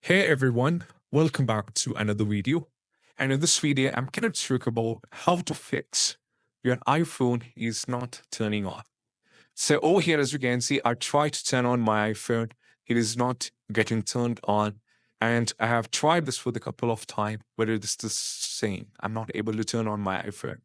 Hey everyone, welcome back to another video. And in this video, I'm going to talk about how to fix your iPhone is not turning on. So over here, as you can see, I tried to turn on my iPhone. It is not getting turned on. And I have tried this for a couple of times, but it is the same. I'm not able to turn on my iPhone.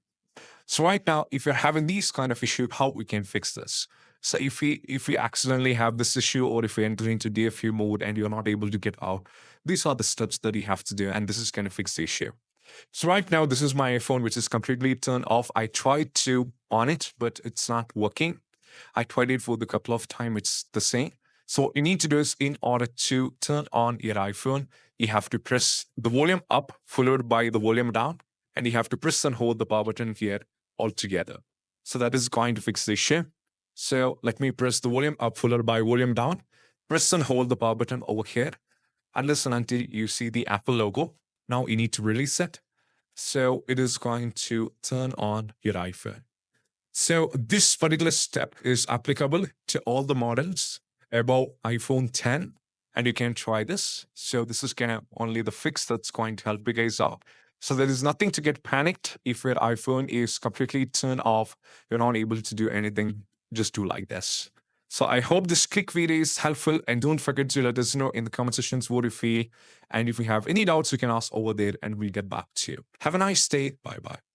So right now, if you're having these kind of issue, how we can fix this? So if we accidentally have this issue, or if we enter into DFU mode and you're not able to get out, these are the steps that you have to do, and this is going to fix the issue. So right now, this is my iPhone, which is completely turned off. I tried to on it, but it's not working. I tried it for the couple of times, it's the same. So what you need to do is, in order to turn on your iPhone, you have to press the volume up followed by the volume down, and you have to press and hold the power button here all together. So that is going to fix the issue. So let me press the volume up followed by volume down. Press and hold the power button over here. Unless and until you see the Apple logo. Now you need to release it. So it is going to turn on your iPhone. So this particular step is applicable to all the models above iPhone 10. And you can try this. So this is kind of only the fix that's going to help you guys out. So there is nothing to get panicked if your iPhone is completely turned off. You're not able to do anything. Just do like this. So I hope this quick video is helpful, and don't forget to let us know in the comment sections what you feel. And if you have any doubts, you can ask over there and we'll get back to you. Have a nice day. Bye bye.